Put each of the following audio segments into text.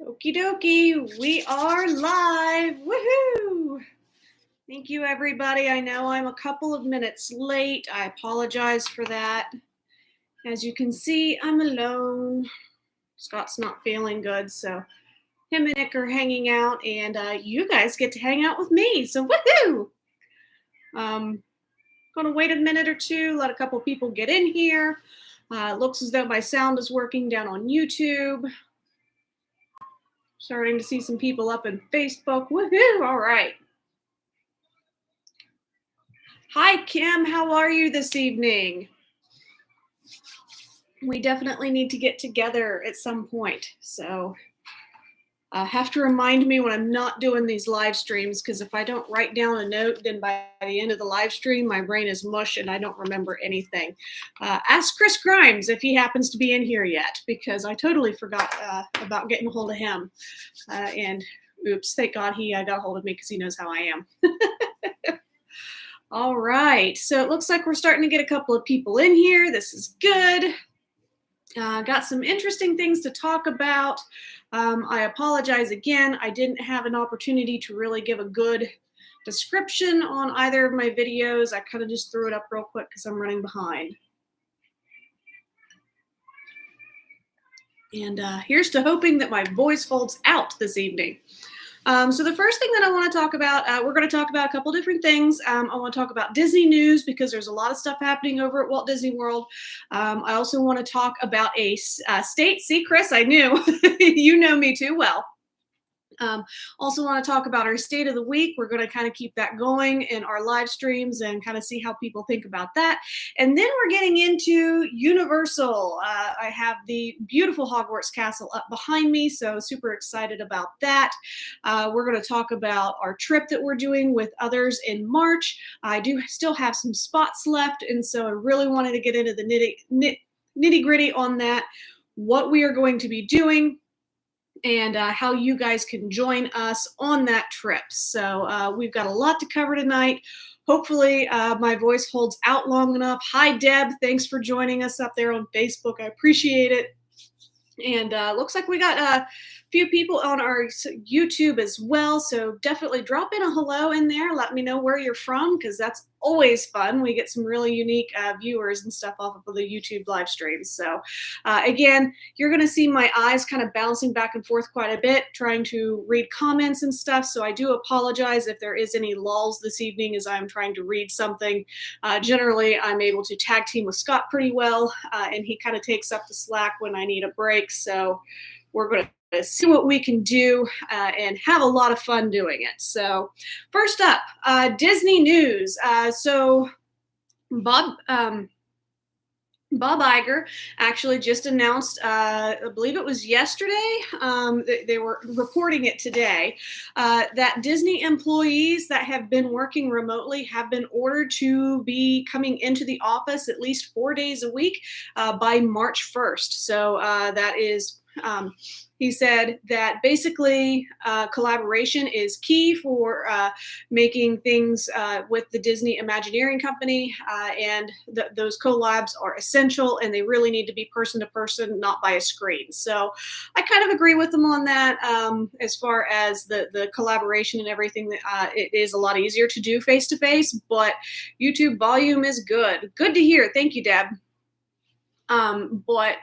Okie dokie, we are live. Woohoo! Thank you, everybody. I know I'm a couple of minutes late. I apologize for that. As you can see, I'm alone. Scott's not feeling good, so him and Nick are hanging out, and you guys get to hang out with me. So woohoo! Gonna wait a minute or two, let a couple people get in here. Looks as though my sound is working down on YouTube. Starting to see some people up in Facebook. Woohoo! All right. Hi, Kim. How are you this evening? We definitely need to get together at some point. So have to remind me when I'm not doing these live streams, because if I don't write down a note, then by the end of the live stream, my brain is mush and I don't remember anything. Ask Chris Grimes if he happens to be in here yet, because I totally forgot about getting a hold of him. And oops, thank God he got a hold of me because he knows how I am. All right, so it looks like we're starting to get a couple of people in here. This is good. Got some interesting things to talk about. I apologize again. I didn't have an opportunity to really give a good description on either of my videos. I kind of just threw it up real quick because I'm running behind. And here's to hoping that my voice holds out this evening. So the first thing that I want to talk about, we're going to talk about a couple different things. I want to talk about Disney news because there's a lot of stuff happening over at Walt Disney World. I also want to talk about a state. See, Chris, I knew. You know me too well. Also want to talk about our state of the week. We're going to kind of keep that going in our live streams and kind of see how people think about that. And then we're getting into Universal. I have the beautiful Hogwarts Castle up behind me, so super excited about that. We're going to talk about our trip that we're doing with others in March. I do still have some spots left, and so I really wanted to get into the nitty gritty on that, what we are going to be doing, and how you guys can join us on that trip. So we've got a lot to cover tonight. Hopefully my voice holds out long enough. Hi, Deb. Thanks for joining us up there on Facebook. I appreciate it. And looks like we got a few people on our YouTube as well. So definitely drop in a hello in there. Let me know where you're from, because that's always fun. We get some really unique viewers and stuff off of the YouTube live streams. So again, you're going to see my eyes kind of bouncing back and forth quite a bit, trying to read comments and stuff. So I do apologize if there is any lulls this evening as I'm trying to read something. Generally, I'm able to tag team with Scott pretty well, and he kind of takes up the slack when I need a break. So we're going to see what we can do and have a lot of fun doing it. So first up, Disney news. So Bob Iger actually just announced, I believe it was yesterday, they were reporting it today, that Disney employees that have been working remotely have been ordered to be coming into the office at least 4 days a week by March 1st. So that is... he said that basically collaboration is key for making things with the Disney Imagineering Company, and those collabs are essential, and they really need to be person to person, not by a screen. So I kind of agree with them on that. As far as the collaboration and everything, it is a lot easier to do face to face, but YouTube volume is good. Good to hear. Thank you, Deb. But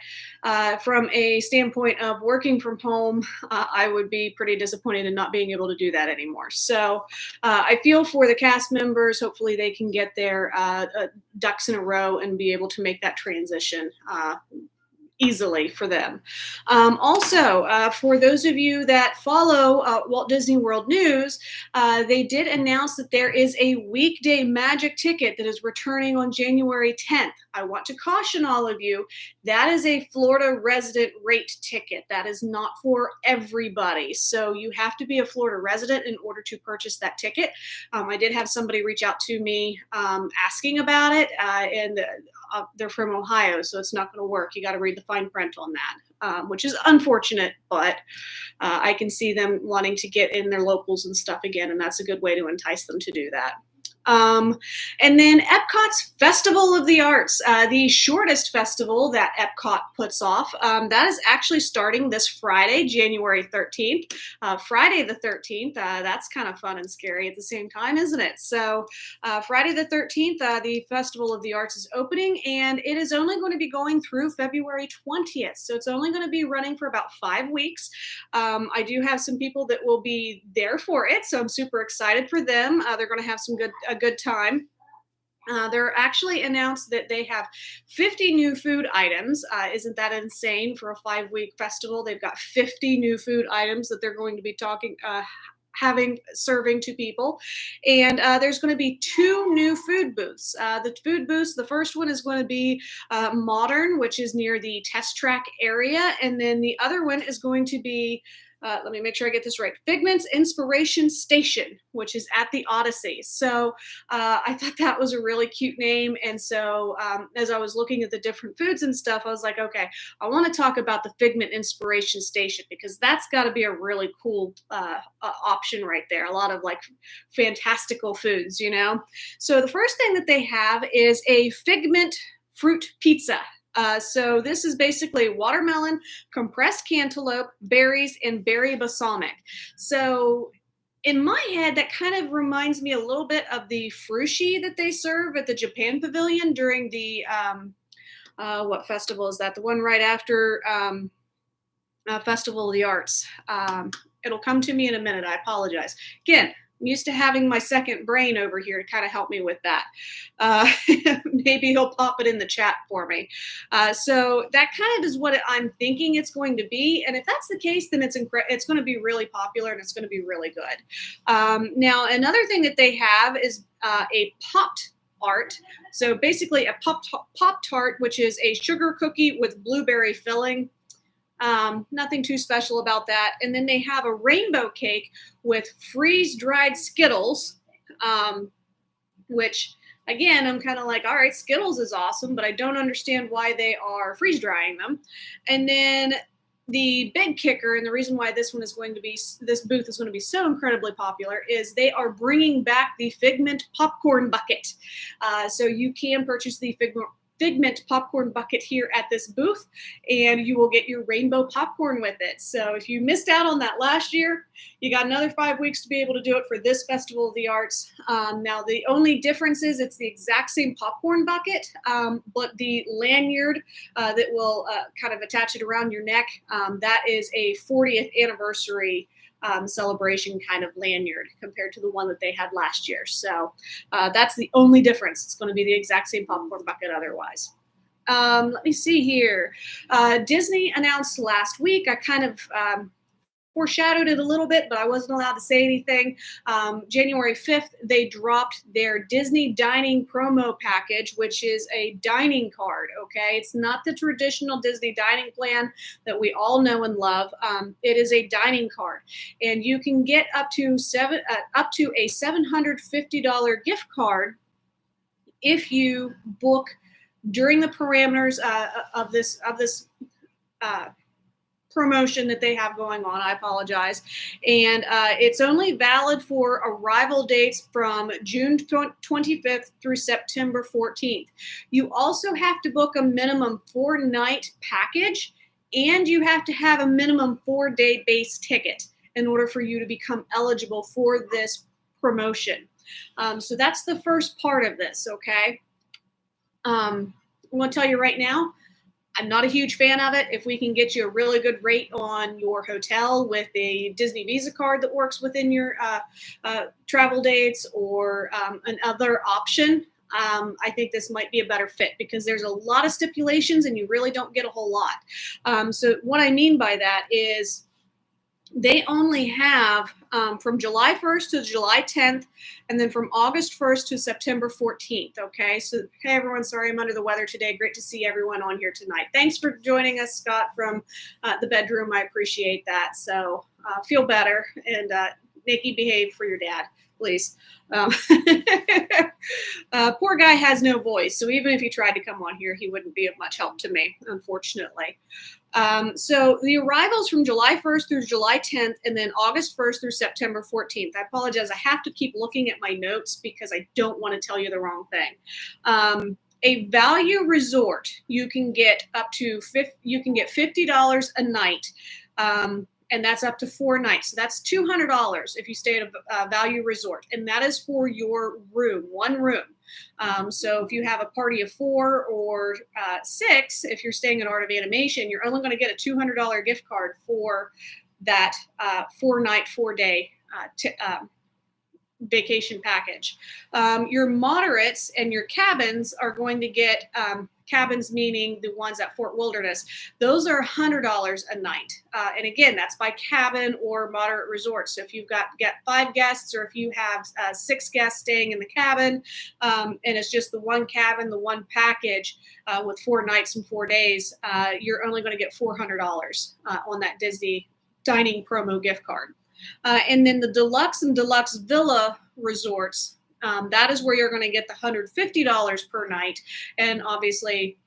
from a standpoint of working from home, I would be pretty disappointed in not being able to do that anymore. So I feel for the cast members. Hopefully they can get their ducks in a row and be able to make that transition easily for them. Also, for those of you that follow Walt Disney World News, they did announce that there is a weekday magic ticket that is returning on January 10th. I want to caution all of you, that is a Florida resident rate ticket. That is not for everybody. So you have to be a Florida resident in order to purchase that ticket. I did have somebody reach out to me asking about it, and they're from Ohio, so it's not going to work. You got to read the fine print on that, which is unfortunate, but I can see them wanting to get in their locals and stuff again, and that's a good way to entice them to do that. Um, and then Epcot's Festival of the Arts, the shortest festival that Epcot puts off. That is actually starting this Friday, January 13th. Friday the 13th, that's kind of fun and scary at the same time, isn't it? So Friday the 13th, the Festival of the Arts is opening, and it is only going to be going through February 20th. So it's only going to be running for about 5 weeks. I do have some people that will be there for it, so I'm super excited for them. They're going to have a good time. They're actually announced that they have 50 new food items. Isn't that insane for a 5-week festival? They've got 50 new food items that they're going to be serving to people. And there's going to be 2 new food booths. The food booths, the first one is going to be Modern, which is near the Test Track area. And then the other one is going to be let me make sure I get this right. Figment's Inspiration Station, which is at the Odyssey. So I thought that was a really cute name. And so as I was looking at the different foods and stuff, I was like, okay, I want to talk about the Figment Inspiration Station because that's got to be a really cool option right there. A lot of like fantastical foods, you know? So the first thing that they have is a Figment fruit pizza. So this is basically watermelon, compressed cantaloupe, berries, and berry balsamic. So in my head, that kind of reminds me a little bit of the frushi that they serve at the Japan Pavilion during the, what festival is that? The one right after Festival of the Arts. It'll come to me in a minute. I apologize. Again, I'm used to having my second brain over here to kind of help me with that. Maybe he'll pop it in the chat for me. So that kind of is what I'm thinking it's going to be. And if that's the case, then it's going to be really popular and it's going to be really good. Now, another thing that they have is a Popped Art. So basically a Pop-Tart, which is a sugar cookie with blueberry filling. Nothing too special about that. And then they have a rainbow cake with freeze-dried Skittles, which, again, I'm kind of like, all right, Skittles is awesome, but I don't understand why they are freeze-drying them. And then the big kicker, and the reason why this booth is going to be so incredibly popular, is they are bringing back the Figment popcorn bucket. So you can purchase the Figment popcorn bucket here at this booth, and you will get your rainbow popcorn with it. So if you missed out on that last year, you got another 5 weeks to be able to do it for this Festival of the Arts. Now, the only difference is it's the exact same popcorn bucket, but the lanyard that will kind of attach it around your neck, that is a 40th anniversary celebration kind of lanyard compared to the one that they had last year. So that's the only difference. It's going to be the exact same popcorn bucket otherwise. Let me see here. Disney announced last week, I kind of foreshadowed it a little bit, but I wasn't allowed to say anything. January 5th, they dropped their Disney Dining promo package, which is a dining card, okay? It's not the traditional Disney dining plan that we all know and love. It is a dining card, and you can get up to a $750 gift card if you book during the parameters of this promotion that they have going on. I apologize. And it's only valid for arrival dates from June 25th through September 14th. You also have to book a minimum 4-night package, and you have to have a minimum 4-day base ticket in order for you to become eligible for this promotion. So that's the first part of this, okay? I'm going to tell you right now, I'm not a huge fan of it. If we can get you a really good rate on your hotel with a Disney Visa card that works within your travel dates, or another option, I think this might be a better fit because there's a lot of stipulations and you really don't get a whole lot. So what I mean by that is they only have from July 1st to July 10th, and then from August 1st to September 14th, okay? So, hey, everyone, sorry I'm under the weather today. Great to see everyone on here tonight. Thanks for joining us, Scott, from the bedroom. I appreciate that. So feel better, and Nikki, behave for your dad. please. Um, poor guy has no voice, so even if he tried to come on here, he wouldn't be of much help to me, unfortunately. So the arrivals from July 1st through July 10th, and then August 1st through September 14th. I apologize. I have to keep looking at my notes because I don't want to tell you the wrong thing. A value resort, you can get $50 a night. And that's up to 4 nights. So that's $200 if you stay at a value resort, and that is for your room, one room. So if you have a party of 4 or 6, if you're staying at Art of Animation, you're only going to get a $200 gift card for that 4-night, 4-day vacation package. Your moderates and your cabins are going to get cabins, meaning the ones at Fort Wilderness. Those are $100 a night. And again, that's by cabin or moderate resort. So if you've got 5 guests, or if you have 6 guests staying in the cabin, and it's just the one cabin, the one package with 4 nights and 4 days, you're only going to get $400 on that Disney dining promo gift card. And then the deluxe and deluxe villa resorts, that is where you're going to get the $150 per night. And obviously,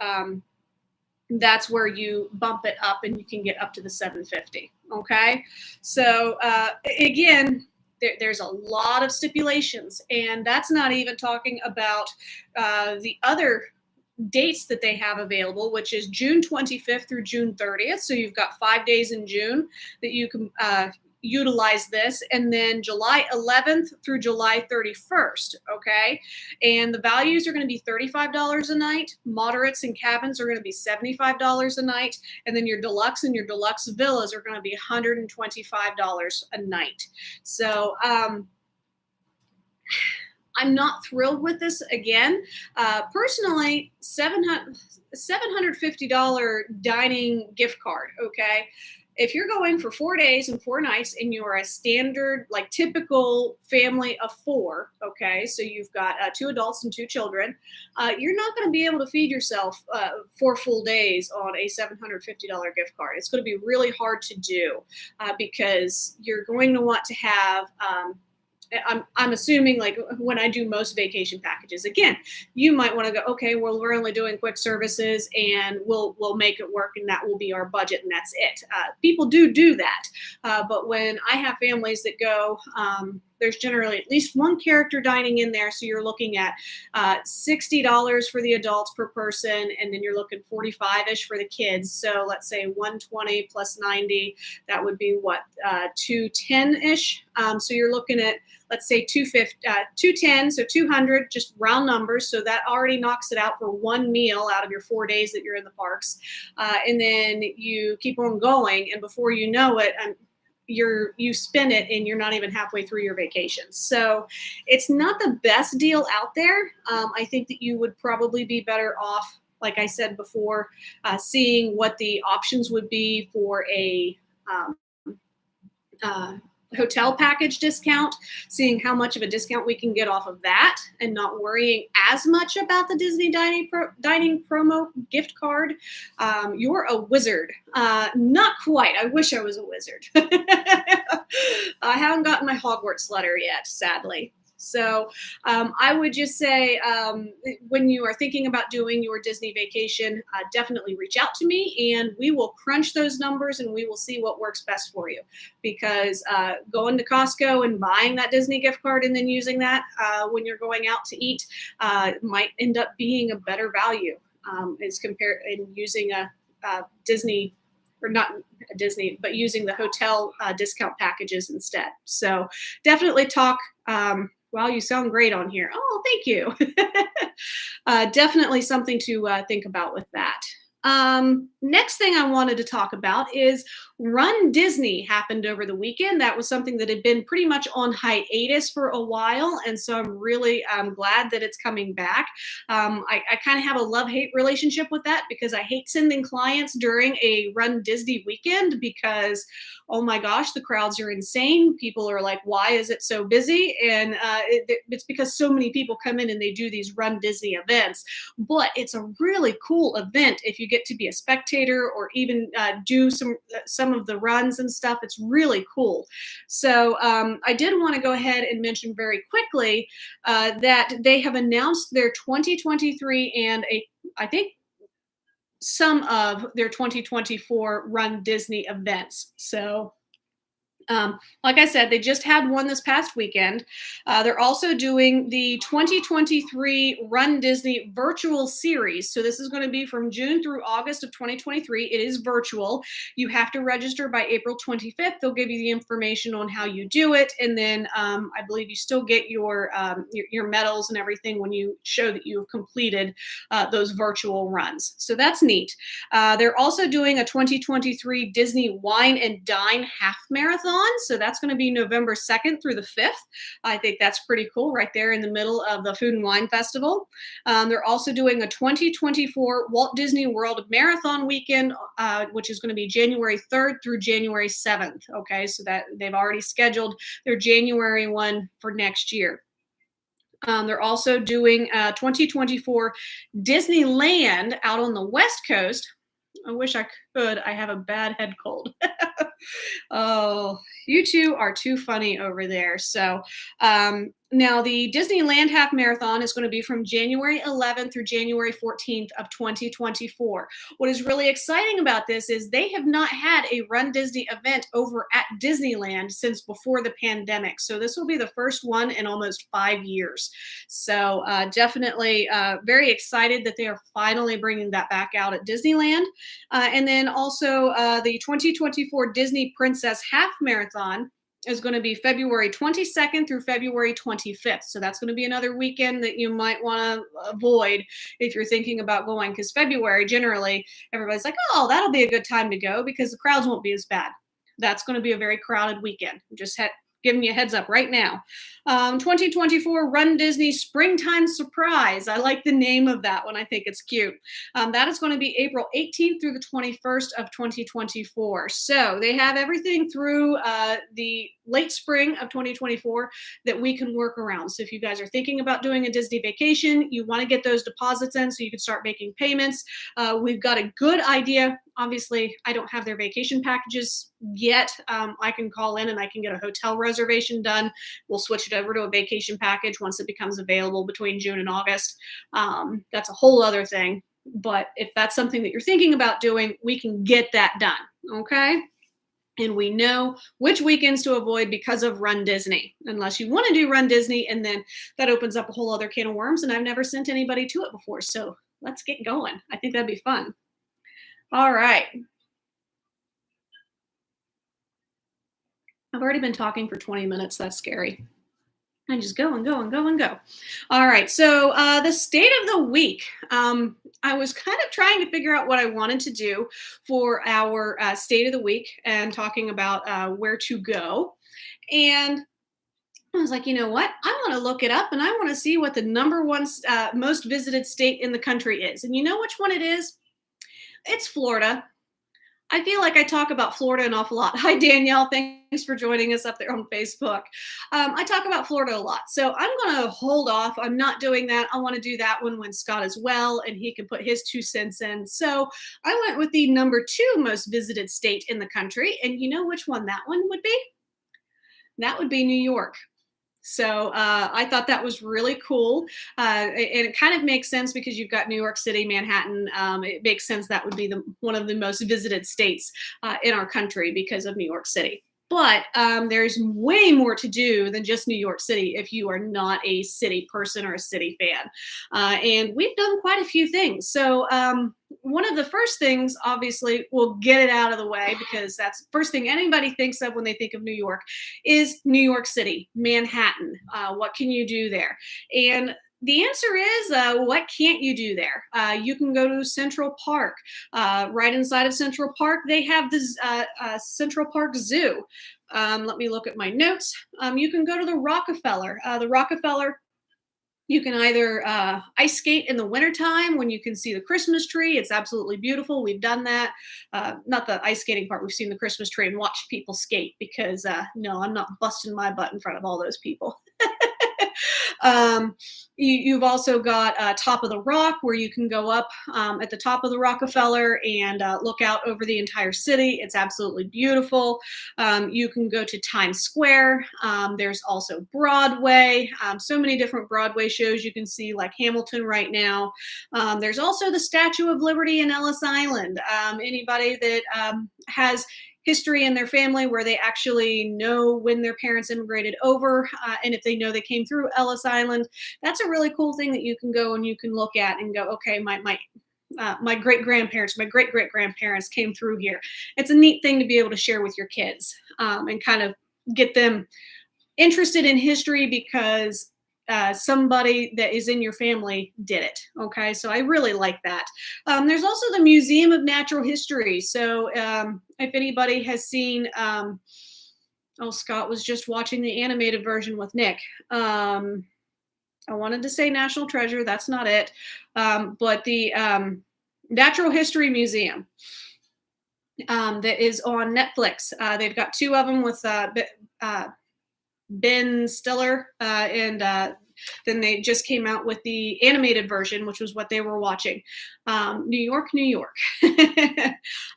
that's where you bump it up and you can get up to the $750. Okay. So again, there's a lot of stipulations, and that's not even talking about the other dates that they have available, which is June 25th through June 30th. So you've got 5 days in June that you can utilize this, and then July 11th through July 31st. Okay. And the values are going to be $35 a night. Moderates and cabins are going to be $75 a night. And then your deluxe and your deluxe villas are going to be $125 a night. So, I'm not thrilled with this. Again, personally, $750 dining gift card. Okay. If you're going for 4 days and 4 nights and you're a standard, like typical family of 4, okay, so you've got 2 adults and 2 children, you're not going to be able to feed yourself 4 full days on a $750 gift card. It's going to be really hard to do because you're going to want to have I'm assuming, like when I do most vacation packages, again, you might want to go, okay, well, we're only doing quick services and we'll make it work, and that will be our budget, and that's it. People do that. But when I have families that go, there's generally at least one character dining in there. So you're looking at $60 for the adults per person, and then you're looking 45-ish for the kids. So let's say 120 plus 90, that would be what, 210-ish. So you're looking at, let's say 210, so 200, just round numbers. So that already knocks it out for one meal out of your 4 days that you're in the parks. And then you keep on going, and before you know it, you spend it and you're not even halfway through your vacation. So it's not the best deal out there. I think that you would probably be better off, like I said before, seeing what the options would be for a hotel package discount, seeing how much of a discount we can get off of that, and not worrying as much about the Disney dining promo gift card. You're a wizard. Not quite. I wish I was a wizard. I haven't gotten my Hogwarts letter yet, sadly. So I would just say when you are thinking about doing your Disney vacation, definitely reach out to me, and we will crunch those numbers and we will see what works best for you. Because going to Costco and buying that Disney gift card and then using that when you're going out to eat might end up being a better value as compared in using a Disney, or not a Disney, but using the hotel discount packages instead. So definitely talk. Wow, you sound great on here. Oh, thank you. Definitely something to think about with that. Next thing I wanted to talk about is Run Disney happened over the weekend. That was something that had been pretty much on hiatus for a while. And so I'm really glad that it's coming back. I kind of have a love-hate relationship with that because I hate sending clients during a Run Disney weekend because, oh my gosh, the crowds are insane. People are like, why is it so busy? And it's because so many people come in and they do these Run Disney events. But it's a really cool event if you get to be a spectator or even do some of the runs and stuff. It's really cool. So I did want to go ahead and mention very quickly that they have announced their 2023 and I think some of their 2024 Run Disney events. So like I said, they just had one this past weekend. They're also doing the 2023 Run Disney virtual series. So this is going to be from June through August of 2023. It is virtual. You have to register by April 25th. They'll give you the information on how you do it, and then I believe you still get your medals and everything when you show that you have completed those virtual runs. So that's neat. They're also doing a 2023 Disney Wine and Dine half marathon. So that's going to be November 2nd through the 5th. I think that's pretty cool right there in the middle of the Food and Wine Festival. They're also doing a 2024 Walt Disney World Marathon weekend, which is going to be January 3rd through January 7th. Okay, so that they've already scheduled their January one for next year. They're also doing 2024 Disneyland out on the West Coast. I wish I could. I have a bad head cold. Oh, you two are too funny over there. So now the Disneyland Half Marathon is going to be from January 11th through January 14th of 2024. What is really exciting about this is they have not had a Run Disney event over at Disneyland since before the pandemic. So this will be the first one in almost 5 years. So definitely very excited that they are finally bringing that back out at Disneyland. And then also the 2024 Disney Princess Half Marathon is going to be February 22nd through February 25th. So that's going to be another weekend that you might want to avoid if you're thinking about going, because February, generally, everybody's like, oh, that'll be a good time to go because the crowds won't be as bad. That's going to be a very crowded weekend. Just giving you a heads up right now. 2024 Run Disney Springtime Surprise. I like the name of that one. I think it's cute. That is going to be April 18th through the 21st of 2024. So they have everything through the late spring of 2024 that we can work around. So if you guys are thinking about doing a Disney vacation, you want to get those deposits in so you can start making payments. We've got a good idea. Obviously, I don't have their vacation packages yet. I can call in and I can get a hotel reservation done. We'll switch it over to a vacation package once it becomes available between June and August. That's a whole other thing. But if that's something that you're thinking about doing, we can get that done. Okay. And we know which weekends to avoid because of Run Disney, unless you want to do Run Disney, and then that opens up a whole other can of worms. And I've never sent anybody to it before. So let's get going. I think that'd be fun. All right. I've already been talking for 20 minutes. That's scary. I just go and go and go and go. All right. So the state of the week. I was kind of trying to figure out what I wanted to do for our state of the week and talking about where to go. And I was like, you know what? I want to look it up and I want to see what the number one most visited state in the country is. And you know which one it is? It's Florida. I feel like I talk about Florida an awful lot. Hi, Danielle. Thanks for joining us up there on Facebook. I talk about Florida a lot. So I'm going to hold off. I'm not doing that. I want to do that one when Scott is well and he can put his 2 cents in. So I went with the number 2 most visited state in the country. And you know which one that one would be? That would be New York. So I thought that was really cool. And it kind of makes sense because you've got New York City, Manhattan. It makes sense that would be one of the most visited states in our country because of New York City. But there's way more to do than just New York City if you are not a city person or a city fan. And we've done quite a few things. So one of the first things, obviously, we'll get it out of the way because that's the first thing anybody thinks of when they think of New York is New York City, Manhattan. What can you do there? And the answer is, what can't you do there? You can go to Central Park. Right inside of Central Park, they have this Central Park Zoo. Let me look at my notes. You can go to the Rockefeller. The Rockefeller, you can either ice skate in the wintertime when you can see the Christmas tree. It's absolutely beautiful. We've done that. Not the ice skating part. We've seen the Christmas tree and watched people skate because, no, I'm not busting my butt in front of all those people. You've also got Top of the Rock, where you can go up at the top of the Rockefeller and look out over the entire city. It's absolutely beautiful. You can go to Times Square. There's also Broadway. So many different Broadway shows you can see, like Hamilton right now. There's also the Statue of Liberty in Ellis Island. Anybody that has history in their family where they actually know when their parents immigrated over, and if they know they came through Ellis Island, that's a really cool thing that you can go and you can look at and go, okay, my great grandparents, my great great grandparents came through here. It's a neat thing to be able to share with your kids, and kind of get them interested in history because somebody that is in your family did it. Okay, so I really like that. There's also the Museum of Natural History. So if anybody has seen, oh, Scott was just watching the animated version with Nick. I wanted to say National Treasure. That's not it. But the Natural History Museum that is on Netflix. They've got two of them with Ben Stiller, and then they just came out with the animated version, which was what they were watching. New York, New York.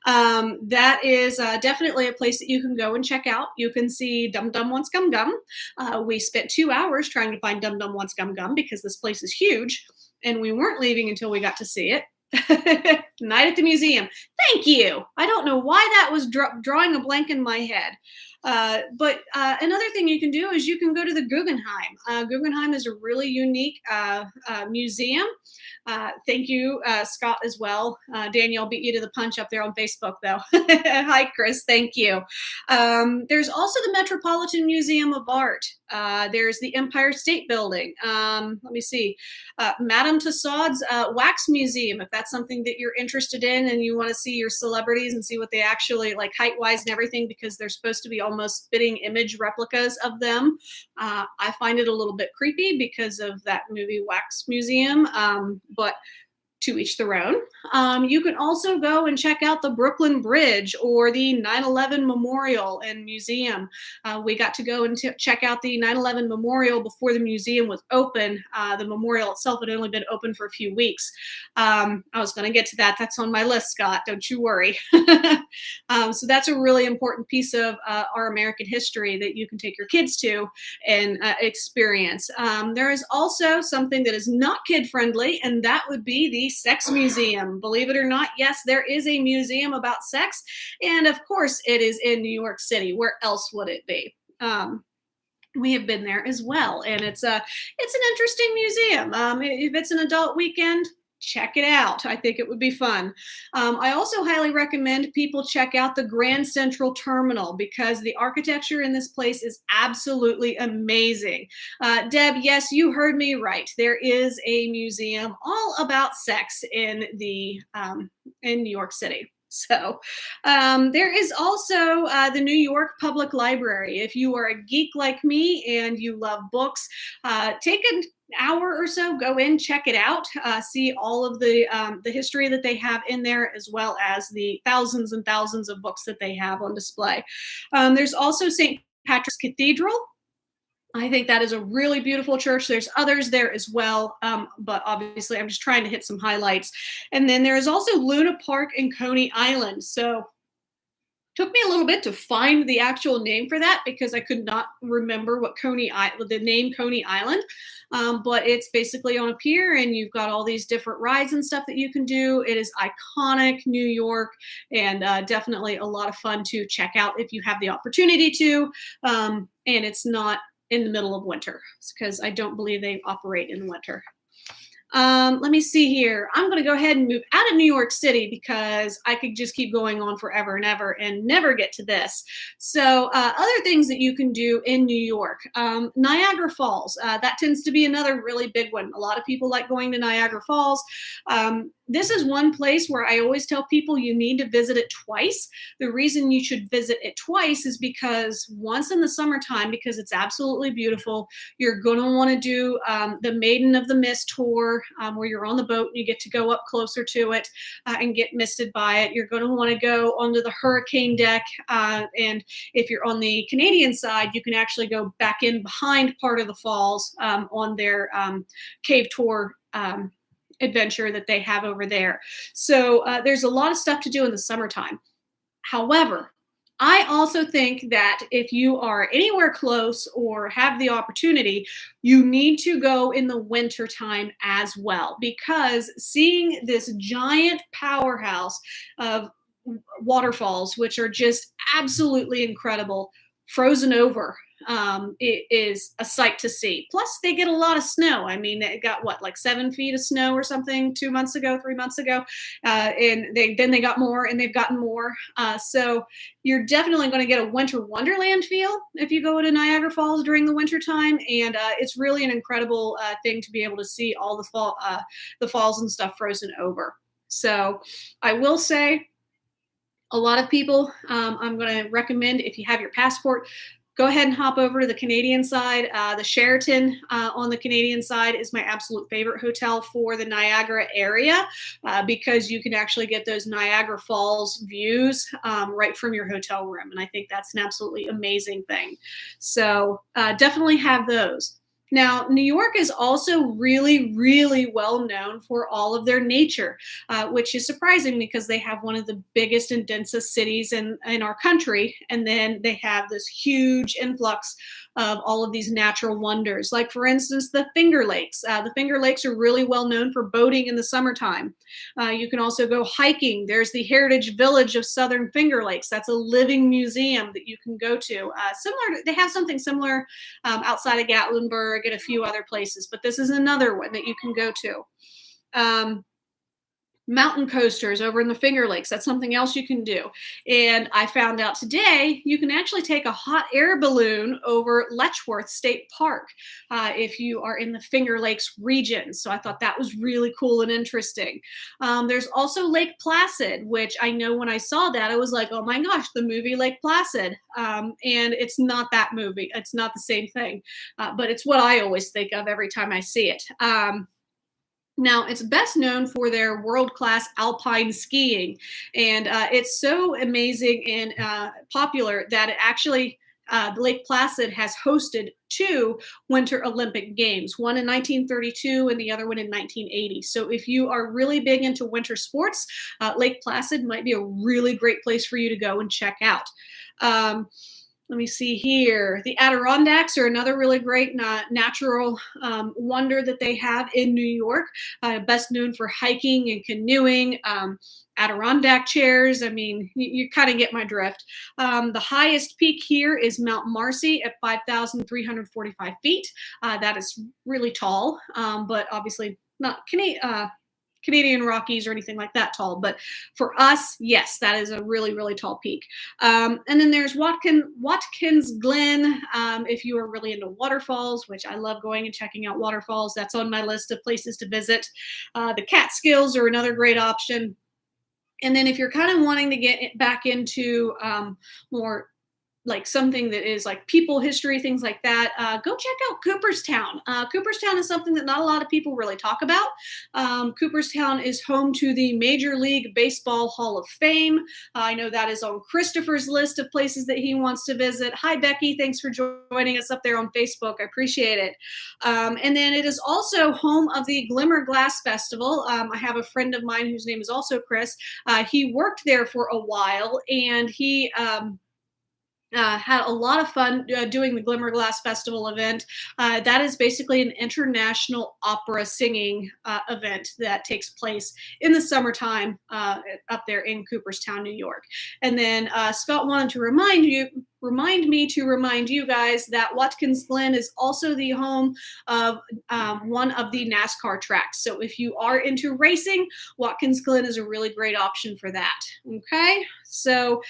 That is definitely a place that you can go and check out. You can see Dum Dum Wants Gum Gum. We spent 2 hours trying to find Dum Dum Wants Gum Gum because this place is huge, and we weren't leaving until we got to see it. Night at the museum. Thank you. I don't know why that was drawing a blank in my head. But another thing you can do is you can go to the Guggenheim. Guggenheim is a really unique museum. Thank you, Scott, as well. Danielle beat you to the punch up there on Facebook, though. Hi, Chris. Thank you. There's also the Metropolitan Museum of Art. There's the Empire State Building. Let me see. Madame Tussauds Wax Museum, if that's something that you're interested in and you want to see your celebrities and see what they actually like height-wise and everything, because they're supposed to be almost spitting image replicas of them. I find it a little bit creepy because of that movie Wax Museum, but to each their own. You can also go and check out the Brooklyn Bridge or the 9/11 Memorial and Museum. We got to go and check out the 9/11 Memorial before the museum was open. The memorial itself had only been open for a few weeks. I was going to get to that. That's on my list, Scott. Don't you worry. So that's a really important piece of our American history that you can take your kids to and experience. There is also something that is not kid-friendly, and that would be the Sex Museum. Believe it or not, yes, there is a museum about sex, and of course it is in New York City. Where else would it be? We have been there as well, and it's an interesting museum. If it's an adult weekend, check it out. I think it would be fun. I also highly recommend people check out the Grand Central Terminal because the architecture in this place is absolutely amazing. Deb, yes, you heard me right. There is a museum all about sex in New York City. So there is also the New York Public Library. If you are a geek like me and you love books, take an hour or so, go in, check it out, see all of the history that they have in there, as well as the thousands and thousands of books that they have on display. There's also St. Patrick's Cathedral. I think that is a really beautiful church. There's others there as well, but obviously I'm just trying to hit some highlights. And then there is also Luna Park in Coney Island. So took me a little bit to find the actual name for that because I could not remember what the name Coney Island. But it's basically on a pier and you've got all these different rides and stuff that you can do. It is iconic New York and definitely a lot of fun to check out if you have the opportunity to. And it's not in the middle of winter because I don't believe they operate in winter. Let me see here. I'm going to go ahead and move out of New York City because I could just keep going on forever and ever and never get to this. So other things that you can do in New York. Niagara Falls. That tends to be another really big one. A lot of people like going to Niagara Falls. this is one place where I always tell people you need to visit it twice. The reason you should visit it twice is because once in the summertime, because it's absolutely beautiful, you're going to want to do the Maiden of the Mist tour, where you're on the boat and you get to go up closer to it and get misted by it. You're going to want to go onto the hurricane deck. And if you're on the Canadian side, you can actually go back in behind part of the falls on their cave tour adventure that they have over there. So there's a lot of stuff to do in the summertime. However, I also think that if you are anywhere close or have the opportunity, you need to go in the winter time as well, because seeing this giant powerhouse of waterfalls, which are just absolutely incredible, frozen over, it is a sight to see. Plus, they get a lot of snow. I mean, they got what, like 7 feet of snow or something 2 months ago, 3 months ago, and they got more, and they've gotten more. So you're definitely going to get a winter wonderland feel if you go to Niagara Falls during the winter time, and it's really an incredible thing to be able to see all the falls and stuff frozen over. So I will say, a lot of people, I'm going to recommend, if you have your passport, go ahead and hop over to the Canadian side. The Sheraton on the Canadian side is my absolute favorite hotel for the Niagara area, because you can actually get those Niagara Falls views right from your hotel room. And I think that's an absolutely amazing thing. So definitely have those. Now, New York is also really, really well known for all of their nature, which is surprising because they have one of the biggest and densest cities in our country. And then they have this huge influx of all of these natural wonders. Like, for instance, the Finger Lakes. The Finger Lakes are really well known for boating in the summertime. You can also go hiking. There's the Heritage Village of Southern Finger Lakes. That's a living museum that you can go to. They have something similar outside of Gatlinburg and a few other places, but this is another one that you can go to. Mountain coasters over in the Finger Lakes. That's something else you can do. And I found out today you can actually take a hot air balloon over Letchworth State Park if you are in the Finger Lakes region. So I thought that was really cool and interesting. There's also Lake Placid, which I know when I saw that, I was like, oh my gosh, the movie Lake Placid. And it's not that movie. It's not the same thing. But it's what I always think of every time I see it. Now, it's best known for their world-class alpine skiing, and it's so amazing and popular that it actually, Lake Placid has hosted two Winter Olympic Games, one in 1932 and the other one in 1980. So if you are really big into winter sports, Lake Placid might be a really great place for you to go and check out. Let me see here. The Adirondacks are another really great natural wonder that they have in New York. Best known for hiking and canoeing. Adirondack chairs. I mean, you kind of get my drift. The highest peak here is Mount Marcy at 5,345 feet. That is really tall, but obviously not Canadian Rockies or anything like that tall. But for us, yes, that is a really, really tall peak. And then there's Watkins Glen. If you are really into waterfalls, which I love going and checking out waterfalls, that's on my list of places to visit. The Catskills are another great option. And then if you're kind of wanting to get back into more like something that is like people history, things like that, go check out Cooperstown. Cooperstown is something that not a lot of people really talk about. Cooperstown is home to the Major League Baseball Hall of Fame. I know that is on Christopher's list of places that he wants to visit. Hi, Becky. Thanks for joining us up there on Facebook. I appreciate it. And then it is also home of the Glimmer Glass Festival. I have a friend of mine whose name is also Chris. He worked there for a while, and he had a lot of fun doing the Glimmer Glass Festival event. That is basically an international opera singing event that takes place in the summertime up there in Cooperstown, New York. And then Scott wanted to remind me to remind you guys that Watkins Glen is also the home of one of the NASCAR tracks. So if you are into racing, Watkins Glen is a really great option for that. Okay, so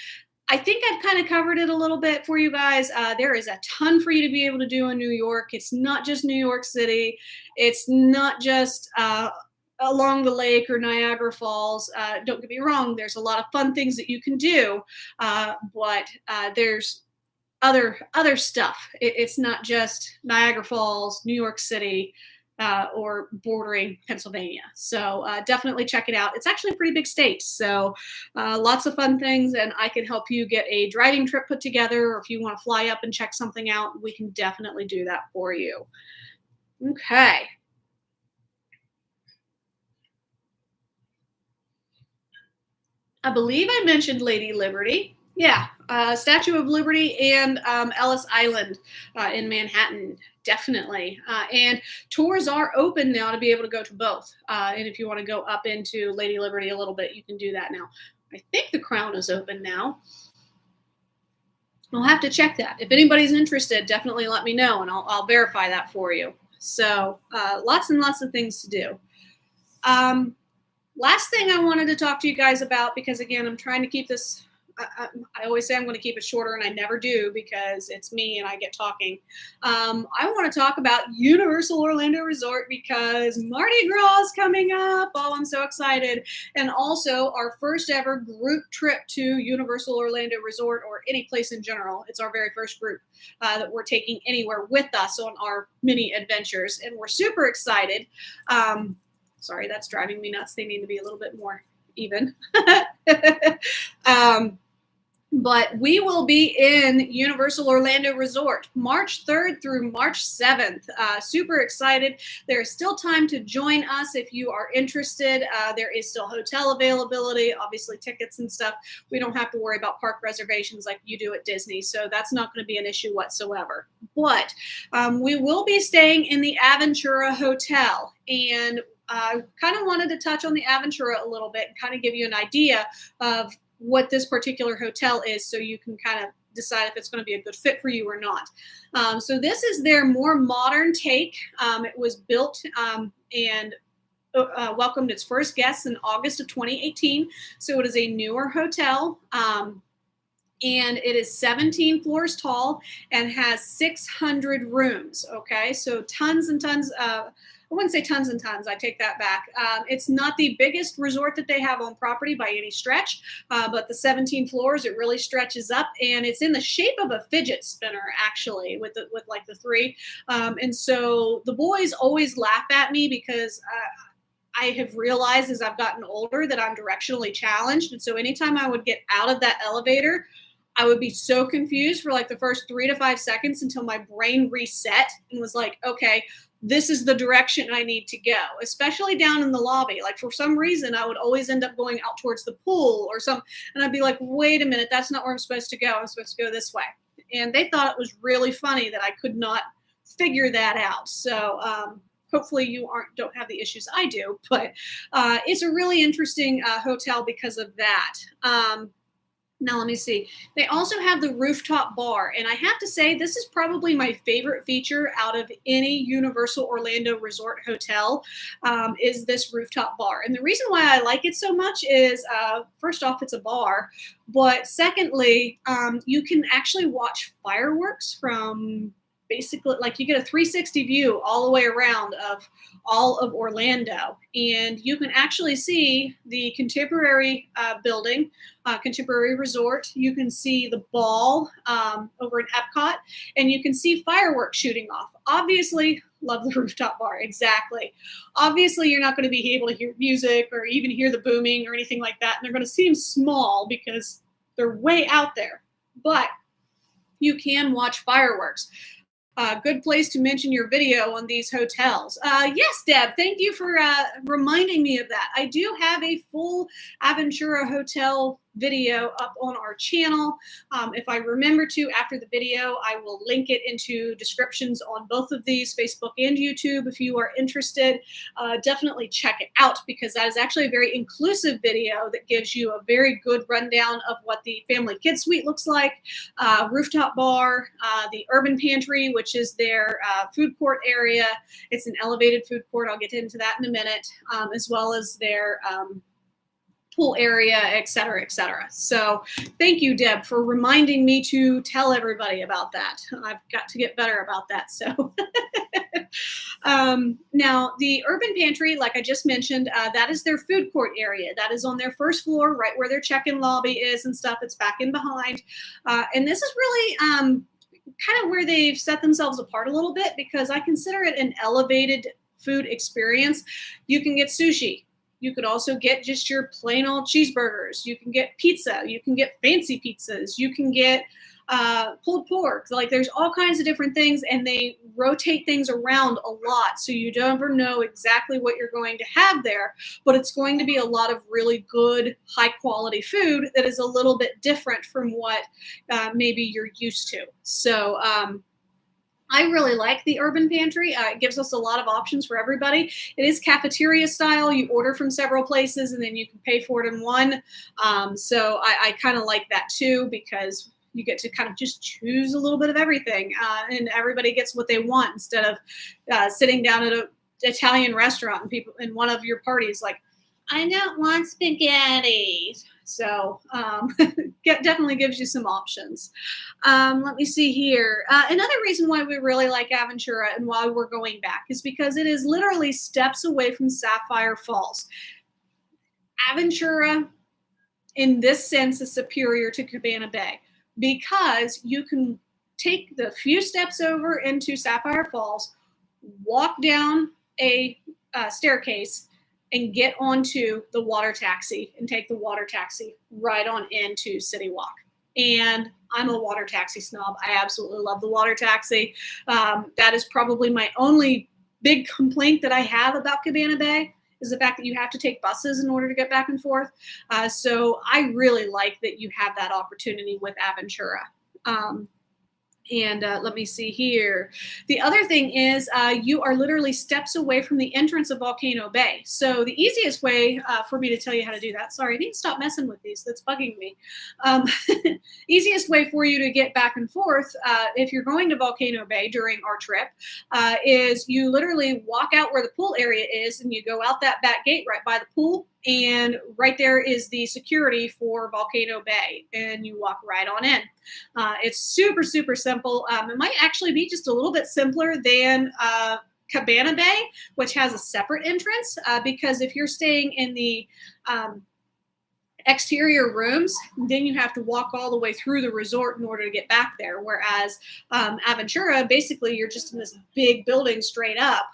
I think I've kind of covered it a little bit for you guys. There is a ton for you to be able to do in New York. It's not just New York City. It's not just along the lake or Niagara Falls. Don't get me wrong, there's a lot of fun things that you can do, but there's other stuff. It's not just Niagara Falls, New York City, or bordering Pennsylvania. So definitely check it out. It's actually a pretty big state, so lots of fun things, and I can help you get a driving trip put together, or if you want to fly up and check something out, we can definitely do that for you. Okay. I believe I mentioned Lady Liberty. Yeah, Statue of Liberty and Ellis Island in Manhattan, definitely. And tours are open now to be able to go to both. And if you want to go up into Lady Liberty a little bit, you can do that now. I think the Crown is open now. I'll have to check that. If anybody's interested, definitely let me know, and I'll verify that for you. So lots and lots of things to do. Last thing I wanted to talk to you guys about, because again, I'm trying to keep this, I always say I'm going to keep it shorter, and I never do because it's me and I get talking. I want to talk about Universal Orlando Resort because Mardi Gras is coming up. Oh, I'm so excited. And also our first ever group trip to Universal Orlando Resort, or any place in general. It's our very first group that we're taking anywhere with us on our mini adventures. And we're super excited. Sorry, that's driving me nuts. They need to be a little bit more even. But we will be in Universal Orlando Resort March 3rd through March 7th. Super excited. There is still time to join us if you are interested. There is still hotel availability, obviously tickets and stuff. We don't have to worry about park reservations like you do at Disney, so that's not going to be an issue whatsoever. But we will be staying in the Aventura Hotel, and I kind of wanted to touch on the Aventura a little bit and kind of give you an idea of what this particular hotel is, so you can kind of decide if it's going to be a good fit for you or not. So this is their more modern take. It was built and welcomed its first guests in August of 2018. So it is a newer hotel. And it is 17 floors tall and has 600 rooms. Okay, so tons and tons. I wouldn't say tons and tons. I take that back. It's not the biggest resort that they have on property by any stretch, but the 17 floors, it really stretches up, and it's in the shape of a fidget spinner, actually, with like the three. And so the boys always laugh at me because I have realized as I've gotten older that I'm directionally challenged. And so anytime I would get out of that elevator, I would be so confused for like the first 3 to 5 seconds until my brain reset and was like, okay, this is the direction I need to go, especially down in the lobby. Like for some reason, I would always end up going out towards the pool or something. And I'd be like, wait a minute, that's not where I'm supposed to go. I'm supposed to go this way. And they thought it was really funny that I could not figure that out. So hopefully you don't have the issues I do, but it's a really interesting hotel because of that. Now, let me see. They also have the rooftop bar, and I have to say this is probably my favorite feature out of any Universal Orlando Resort hotel is this rooftop bar. And the reason why I like it so much is, first off, it's a bar, but secondly, you can actually watch fireworks from basically, like, you get a 360 view all the way around of all of Orlando, and you can actually see the Contemporary building, Contemporary Resort. You can see the ball over in Epcot, and you can see fireworks shooting off. Obviously, love the rooftop bar, exactly. Obviously, you're not going to be able to hear music or even hear the booming or anything like that, and they're going to seem small because they're way out there, but you can watch fireworks. Good place to mention your video on these hotels. Yes, Deb, thank you for reminding me of that. I do have a full Aventura Hotel video up on our channel. If I remember to after the video, I will link it into descriptions on both of these, Facebook and YouTube. If you are interested, definitely check it out because that is actually a very inclusive video that gives you a very good rundown of what the family kid suite looks like, rooftop bar, the urban pantry, which is their food court area. It's an elevated food court. I'll get into that in a minute, as well as their pool area, et cetera, et cetera. So thank you, Deb, for reminding me to tell everybody about that. I've got to get better about that. So Now, the Urban Pantry, like I just mentioned, that is their food court area. That is on their first floor, right where their check-in lobby is and stuff. It's back in behind. And this is really kind of where they've set themselves apart a little bit because I consider it an elevated food experience. You can get sushi. You could also get just your plain old cheeseburgers. You can get pizza. You can get fancy pizzas. You can get pulled pork. Like there's all kinds of different things, and they rotate things around a lot, so you never know exactly what you're going to have there. But it's going to be a lot of really good, high quality food that is a little bit different from what maybe you're used to. So I really like the Urban Pantry. It gives us a lot of options for everybody. It is cafeteria style. You order from several places and then you can pay for it in one. So I kind of like that too because you get to kind of just choose a little bit of everything and everybody gets what they want instead of sitting down at an Italian restaurant and people in one of your parties like, I don't want spaghetti. So definitely gives you some options. Let me see here. Another reason why we really like Aventura and why we're going back is because it is literally steps away from Sapphire Falls. Aventura, in this sense, is superior to Cabana Bay because you can take the few steps over into Sapphire Falls, walk down a staircase, and get onto the water taxi and take the water taxi right on into City Walk. And I'm a water taxi snob. I absolutely love the water taxi. That is probably my only big complaint that I have about Cabana Bay is the fact that you have to take buses in order to get back and forth. So I really like that you have that opportunity with Aventura. And let me see here. The other thing is you are literally steps away from the entrance of Volcano Bay. So the easiest way for me to tell you how to do that, sorry, I need to stop messing with these. That's bugging me. Easiest way for you to get back and forth if you're going to Volcano Bay during our trip is you literally walk out where the pool area is and you go out that back gate right by the pool. And right there is the security for Volcano Bay, and you walk right on in. It's super, super simple. It might actually be just a little bit simpler than Cabana Bay, which has a separate entrance, because if you're staying in the exterior rooms, then you have to walk all the way through the resort in order to get back there. Whereas Aventura, basically, you're just in this big building straight up.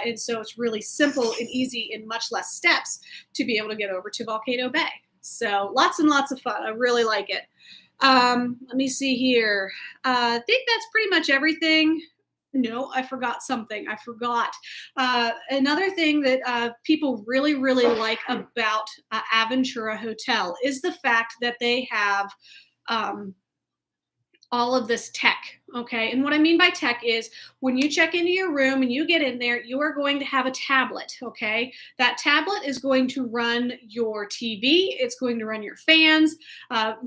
And so it's really simple and easy and much less steps to be able to get over to Volcano Bay. So lots and lots of fun. I really like it. Let me see here. I think that's pretty much everything. No, I forgot something. I forgot. Another thing that people really, really like about Aventura Hotel is the fact that they have all of this tech. Okay. And what I mean by tech is when you check into your room and you get in there, you are going to have a tablet. Okay. That tablet is going to run your TV. It's going to run your fans,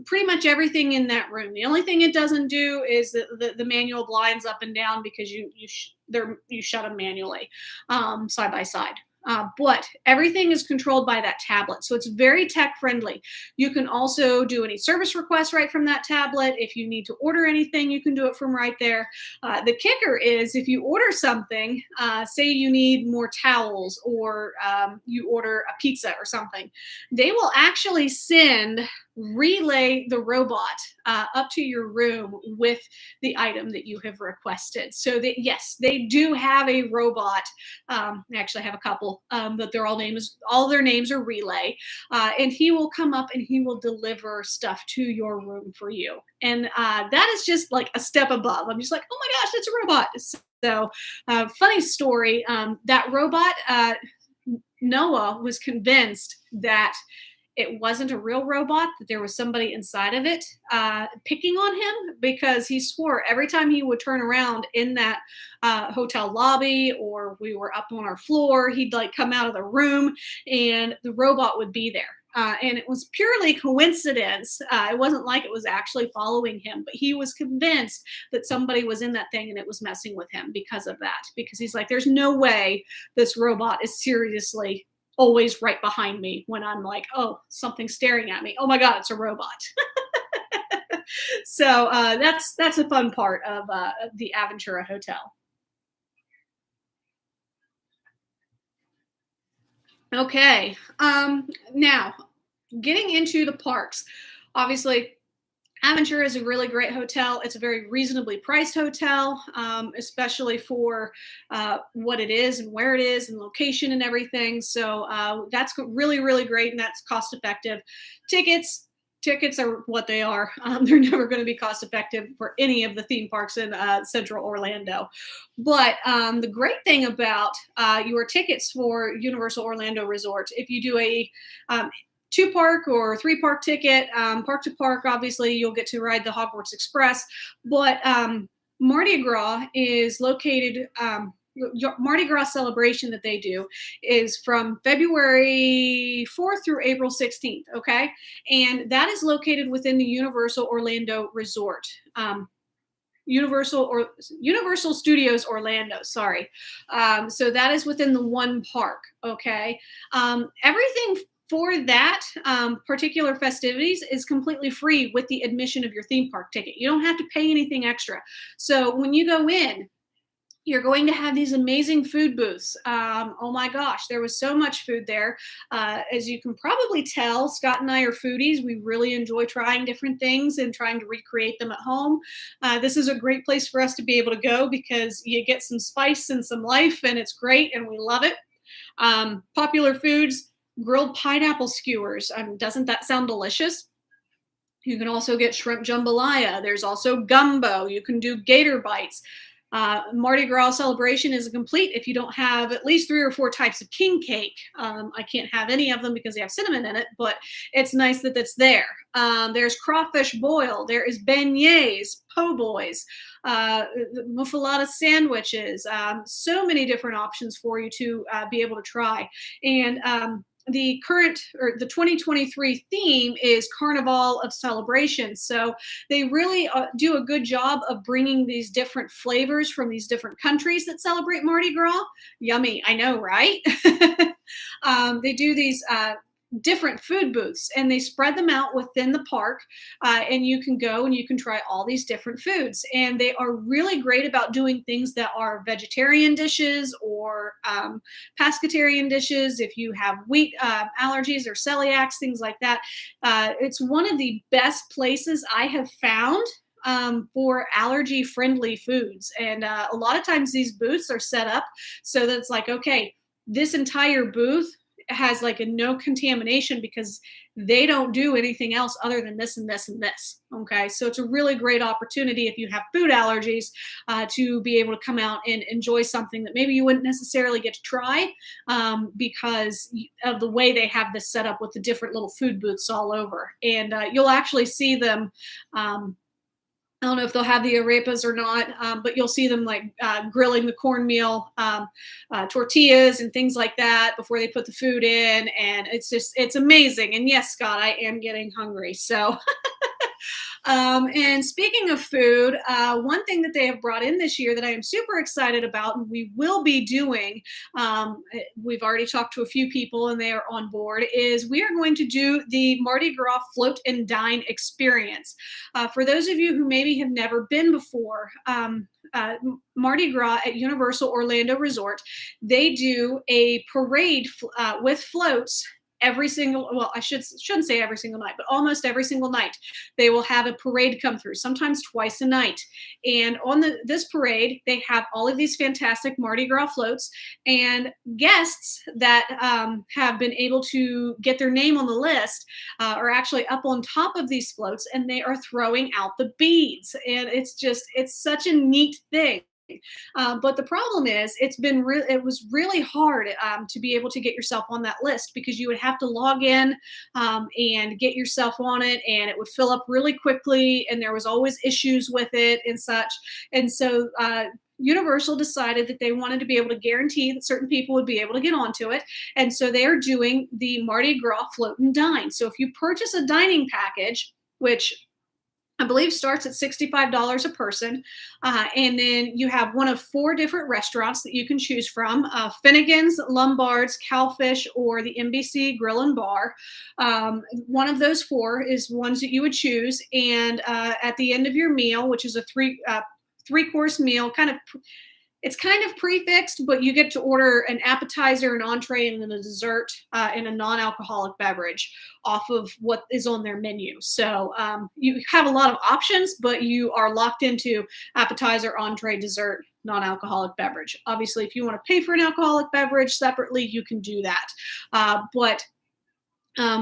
pretty much everything in that room. The only thing it doesn't do is the manual blinds up and down because you shut them manually, side by side. But everything is controlled by that tablet. So it's very tech friendly. You can also do any service requests right from that tablet. If you need to order anything, you can do it from right there. The kicker is if you order something, say you need more towels or you order a pizza or something, they will actually relay the robot up to your room with the item that you have requested. So that, yes, they do have a robot. They actually have a couple, but all their names are Relay. And he will come up and he will deliver stuff to your room for you. And that is just like a step above. I'm just like, oh my gosh, it's a robot. So funny story. That robot, Noah was convinced that it wasn't a real robot, that there was somebody inside of it picking on him, because he swore every time he would turn around in that hotel lobby or we were up on our floor, he'd like come out of the room and the robot would be there. And it was purely coincidence. It wasn't like it was actually following him, but he was convinced that somebody was in that thing and it was messing with him because of that. Because he's like, there's no way this robot is seriously always right behind me when I'm like, oh, something's staring at me. Oh my God, it's a robot. So that's a fun part of the Aventura Hotel. Okay. Now getting into the parks. Obviously, Aventura is a really great hotel. It's a very reasonably priced hotel, especially for what it is and where it is and location and everything. So that's really, really great, and that's cost effective. Tickets. Tickets are what they are. They're never going to be cost effective for any of the theme parks in Central Orlando. But the great thing about your tickets for Universal Orlando Resort, if you do a two park or three park ticket. Park to park, obviously, you'll get to ride the Hogwarts Express. But Mardi Gras is located, Mardi Gras celebration that they do is from February 4th through April 16th. Okay. And that is located within the Universal Orlando Resort. Universal Studios Orlando. Sorry, so that is within the one park. Okay, everything for that particular festivities is completely free with the admission of your theme park ticket. You don't have to pay anything extra. So when you go in, you're going to have these amazing food booths. Oh my gosh, there was so much food there. As you can probably tell, Scott and I are foodies. We really enjoy trying different things and trying to recreate them at home. This is a great place for us to be able to go because you get some spice and some life, and it's great, and we love it. Popular foods, grilled pineapple skewers. Doesn't that sound delicious? You can also get shrimp jambalaya. There's also gumbo. You can do gator bites. Mardi Gras celebration is complete if you don't have at least 3 or 4 types of king cake. I can't have any of them because they have cinnamon in it, but it's nice that it's there. There's crawfish boil. There is beignets, po' boys, muffaletta sandwiches. So many different options for you to be able to try. And the current or the 2023 theme is Carnival of Celebration. So they really do a good job of bringing these different flavors from these different countries that celebrate Mardi Gras. Yummy, I know, right? They do these different food booths and they spread them out within the park, and you can go and you can try all these different foods, and they are really great about doing things that are vegetarian dishes or pescatarian dishes if you have wheat allergies or celiacs, things like that. It's one of the best places I have found for allergy friendly foods, and a lot of times these booths are set up so that it's like, okay, this entire booth has like a no contamination because they don't do anything else other than this and this and this. Okay, so it's a really great opportunity if you have food allergies to be able to come out and enjoy something that maybe you wouldn't necessarily get to try because of the way they have this set up with the different little food booths all over. And you'll actually see them. I don't know if they'll have the arepas or not, but you'll see them like grilling the cornmeal tortillas and things like that before they put the food in. And it's amazing. And yes, Scott, I am getting hungry. So and speaking of food, one thing that they have brought in this year that I am super excited about, and we will be doing, we've already talked to a few people and they are on board, is we are going to do the Mardi Gras Float and Dine experience. For those of you who maybe have never been before, Mardi Gras at Universal Orlando Resort, they do a parade with floats every single, well, I shouldn't say every single night, but almost every single night they will have a parade come through, sometimes twice a night. And on this parade they have all of these fantastic Mardi Gras floats, and guests that have been able to get their name on the list are actually up on top of these floats, and they are throwing out the beads, and it's such a neat thing. But the problem is, it was really hard to be able to get yourself on that list because you would have to log in and get yourself on it, and it would fill up really quickly, and there was always issues with it and such. And so Universal decided that they wanted to be able to guarantee that certain people would be able to get onto it. And so they are doing the Mardi Gras Float and Dine. So if you purchase a dining package, which I believe starts at $65 a person. And then you have one of 4 different restaurants that you can choose from, Finnegan's, Lombard's, Cowfish, or the NBC Grill and Bar. One of those 4 is ones that you would choose. And at the end of your meal, which is a three-course meal, kind of It's kind of prefixed, but you get to order an appetizer, an entree, and then a dessert and a non-alcoholic beverage off of what is on their menu. So you have a lot of options, but you are locked into appetizer, entree, dessert, non-alcoholic beverage. Obviously, if you want to pay for an alcoholic beverage separately, you can do that. But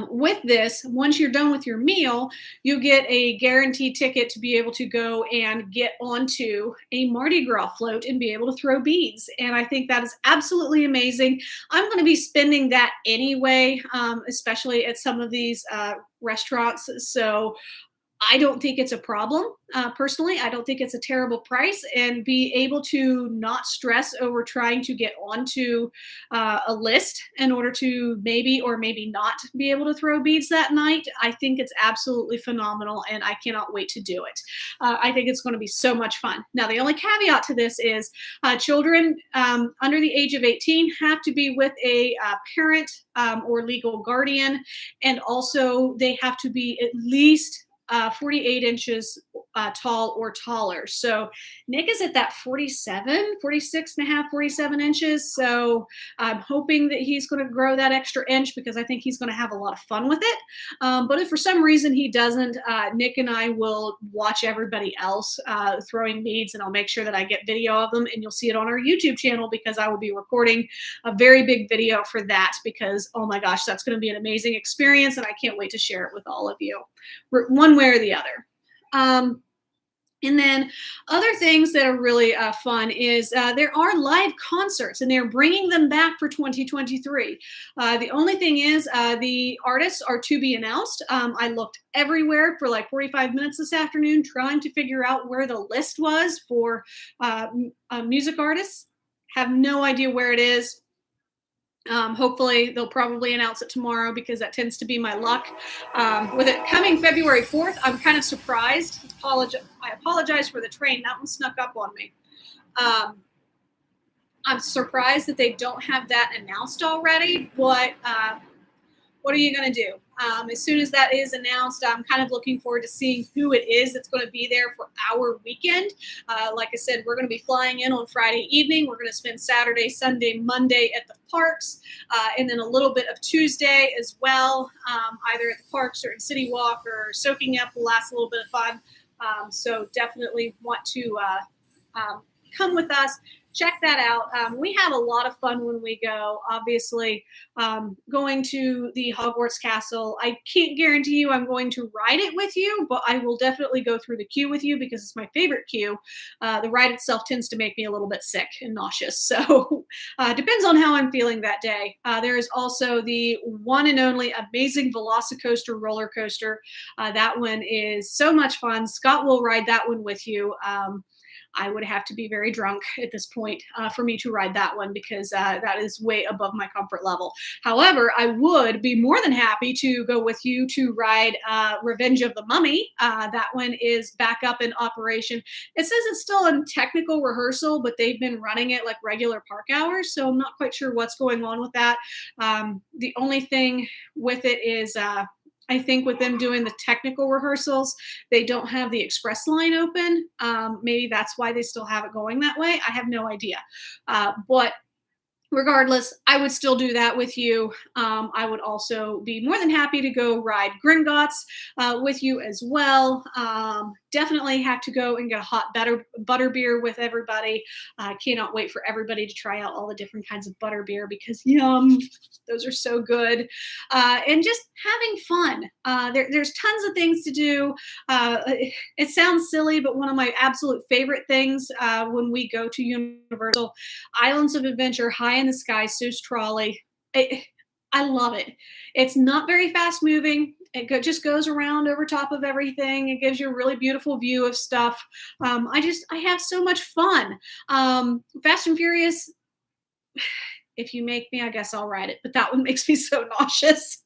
with this, once you're done with your meal, you get a guaranteed ticket to be able to go and get onto a Mardi Gras float and be able to throw beads. And I think that is absolutely amazing. I'm going to be spending that anyway, especially at some of these restaurants. So I don't think it's a problem. Personally, I don't think it's a terrible price, and be able to not stress over trying to get onto a list in order to maybe or maybe not be able to throw beads that night. I think it's absolutely phenomenal, and I cannot wait to do it. I think it's going to be so much fun. Now, the only caveat to this is children under the age of 18 have to be with a parent or legal guardian, and also they have to be at least 48 inches tall or taller. So Nick is at that 47, 46 and a half, 47 inches. So I'm hoping that he's going to grow that extra inch because I think he's going to have a lot of fun with it. But if for some reason he doesn't, Nick and I will watch everybody else throwing beads, and I'll make sure that I get video of them, and you'll see it on our YouTube channel because I will be recording a very big video for that because, oh my gosh, that's going to be an amazing experience, and I can't wait to share it with all of you, one way or the other. And then other things that are really fun is there are live concerts, and they're bringing them back for 2023. The only thing is the artists are to be announced. I looked everywhere for like 45 minutes this afternoon trying to figure out where the list was for music artists. Have no idea where it is. Hopefully they'll probably announce it tomorrow because that tends to be my luck. With it coming February 4th, I'm kind of surprised. I apologize for the train. That one snuck up on me. I'm surprised that they don't have that announced already, but what are you going to do? As soon as that is announced, I'm kind of looking forward to seeing who it is that's going to be there for our weekend. Like I said, we're going to be flying in on Friday evening. We're going to spend Saturday, Sunday, Monday at the parks, and then a little bit of Tuesday as well, either at the parks or in City Walk or soaking up will last a little bit of fun. So definitely want to come with us. Check that out. We have a lot of fun when we go. Obviously, going to the Hogwarts Castle, I can't guarantee you I'm going to ride it with you, but I will definitely go through the queue with you because it's my favorite queue. The ride itself tends to make me a little bit sick and nauseous, so depends on how I'm feeling that day. There is also the one and only amazing Velocicoaster roller coaster. That one is so much fun. Scott will ride that one with you. I would have to be very drunk at this point for me to ride that one because that is way above my comfort level. However, I would be more than happy to go with you to ride Revenge of the Mummy. That one is back up in operation. It says it's still in technical rehearsal, but they've been running it like regular park hours, so I'm not quite sure what's going on with that. The only thing with it is I think with them doing the technical rehearsals, they don't have the express line open. Maybe that's why they still have it going that way. I have no idea. But regardless, I would still do that with you. I would also be more than happy to go ride Gringotts with you as well. Definitely have to go and get a hot butter beer with everybody. Cannot wait for everybody to try out all the different kinds of butter beer because yum, those are so good. And just having fun. There's tons of things to do. It sounds silly, but one of my absolute favorite things when we go to Universal, Islands of Adventure, High in the Sky, Seuss Trolley. I love it. It's not very fast moving. It just goes around over top of everything. It gives you a really beautiful view of stuff. I have so much fun. Fast and Furious, if you make me, I guess I'll ride it. But that one makes me so nauseous.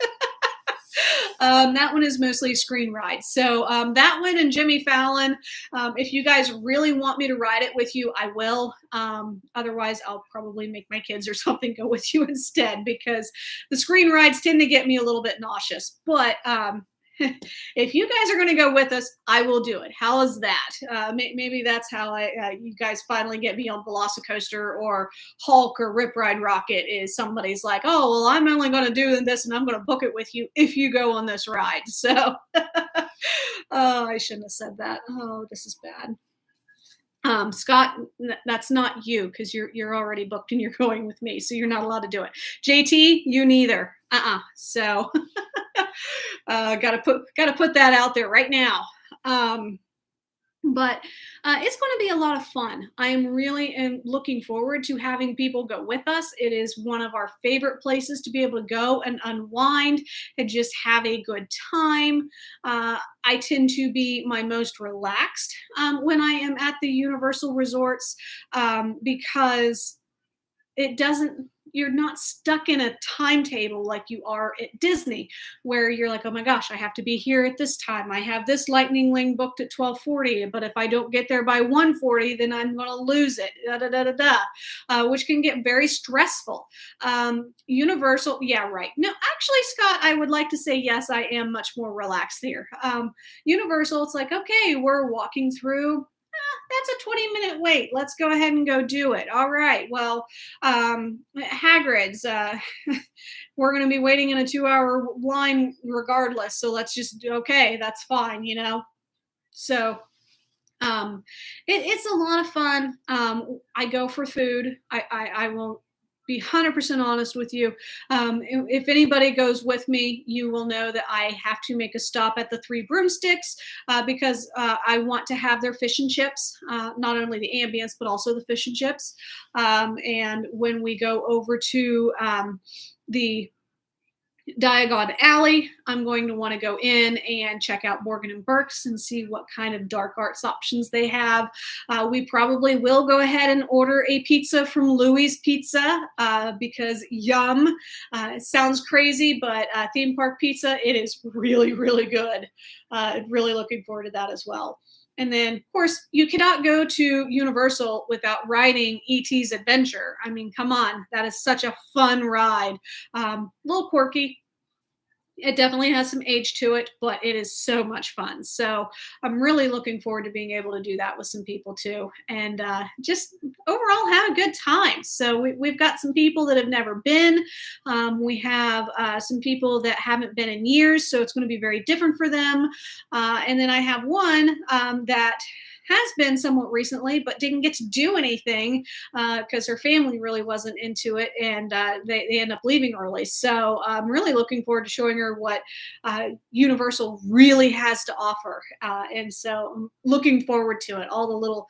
That one is mostly a screen ride. So that one and Jimmy Fallon, if you guys really want me to ride it with you, I will. Otherwise, I'll probably make my kids or something go with you instead because the screen rides tend to get me a little bit nauseous. But if you guys are going to go with us, I will do it. How is that? Maybe that's how you guys finally get me on Velocicoaster or Hulk or Rip Ride Rocket. Is somebody's like, oh, well, I'm only going to do this and I'm going to book it with you if you go on this ride. So, oh, I shouldn't have said that. Oh, this is bad. Scott, that's not you because you're already booked and you're going with me, so you're not allowed to do it. JT, you neither. So gotta put that out there right now. But it's going to be a lot of fun. I am really looking forward to having people go with us. It is one of our favorite places to be able to go and unwind and just have a good time. I tend to be my most relaxed when I am at the Universal resorts because it doesn't you're not stuck in a timetable like you are at Disney, where you're like, oh my gosh, I have to be here at this time. I have this lightning lane booked at 12:40, but if I don't get there by 1:40, then I'm going to lose it, which can get very stressful. Universal, yeah, right. No, actually, Scott, I would like to say yes, I am much more relaxed here. Universal, it's like, okay, we're walking through that's a 20-minute wait. Let's go ahead and go do it. All right. Well, Hagrid's, we're going to be waiting in a 2-hour line regardless. So let's just, okay, that's fine, So it's a lot of fun. I go for food. I will be 100% honest with you. If anybody goes with me, you will know that I have to make a stop at the Three Broomsticks because I want to have their fish and chips, not only the ambience, but also the fish and chips. And when we go over to the Diagon Alley, I'm going to want to go in and check out Morgan and Burke's and see what kind of dark arts options they have. We probably will go ahead and order a pizza from Louie's Pizza because yum. It sounds crazy, but theme park pizza, it is really, really good. Really looking forward to that as well. And then, of course, you cannot go to Universal without riding E.T.'s Adventure. I mean, come on. That is such a fun ride. A little quirky. It definitely has some age to it, but it is so much fun. So I'm really looking forward to being able to do that with some people too. And just overall have a good time. So we've got some people that have never been. We have some people that haven't been in years. So it's going to be very different for them. And then I have one that has been somewhat recently, but didn't get to do anything because her family really wasn't into it, and they end up leaving early. So I'm really looking forward to showing her what Universal really has to offer. And so I'm looking forward to it, all the little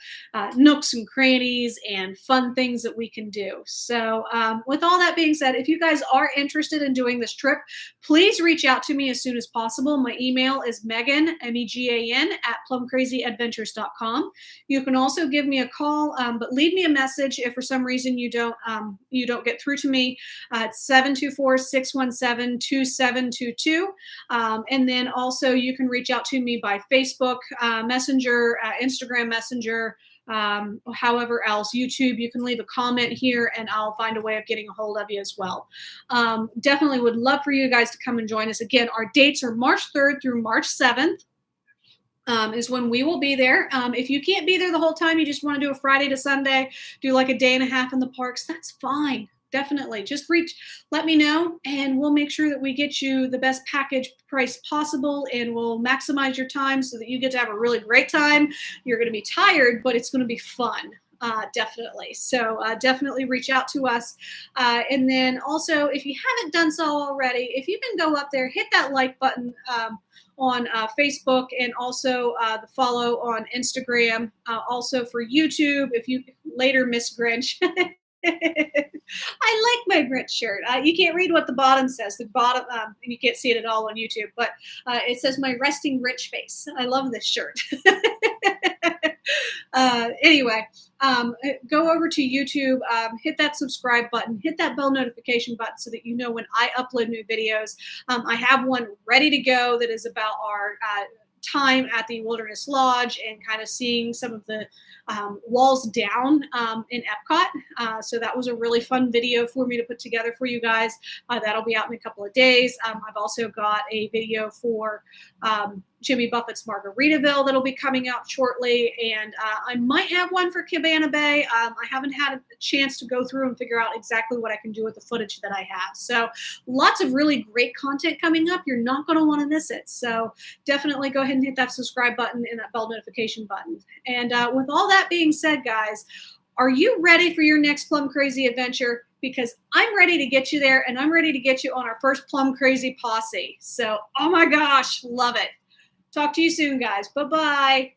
nooks and crannies and fun things that we can do. So with all that being said, if you guys are interested in doing this trip, please reach out to me as soon as possible. My email is Megan, MEGAN, at plumcrazyadventures.com. You can also give me a call, but leave me a message if for some reason you don't get through to me. It's 724-617-2722. And then also you can reach out to me by Facebook Messenger, Instagram Messenger, however else, YouTube. You can leave a comment here and I'll find a way of getting a hold of you as well. Definitely would love for you guys to come and join us. Again, our dates are March 3rd through March 7th. Is when we will be there. If you can't be there the whole time, you just want to do a Friday to Sunday, do like a day and a half in the parks, that's fine. Definitely. Just let me know, and we'll make sure that we get you the best package price possible, and we'll maximize your time so that you get to have a really great time. You're going to be tired, but it's going to be fun. Definitely. So definitely reach out to us. And then also, if you haven't done so already, if you can go up there, hit that like button on Facebook, and also the follow on Instagram. Also for YouTube, if you later Miss Grinch. I like my Grinch shirt. You can't read what the bottom says. The bottom, and you can't see it at all on YouTube, but it says my resting Grinch face. I love this shirt. Anyway, go over to YouTube, hit that subscribe button, hit that bell notification button so that you know when I upload new videos. I have one ready to go that is about our time at the Wilderness Lodge and kind of seeing some of the walls down in Epcot. So that was a really fun video for me to put together for you guys. That'll be out in a couple of days. I've also got a video for Jimmy Buffett's Margaritaville that'll be coming out shortly, and I might have one for Cabana Bay. I haven't had a chance to go through and figure out exactly what I can do with the footage that I have. So lots of really great content coming up. You're not going to want to miss it. So definitely go ahead and hit that subscribe button and that bell notification button. And with all that being said, guys, are you ready for your next Plum Crazy adventure? Because I'm ready to get you there, and I'm ready to get you on our first Plum Crazy posse. So, oh my gosh, love it. Talk to you soon, guys. Bye-bye.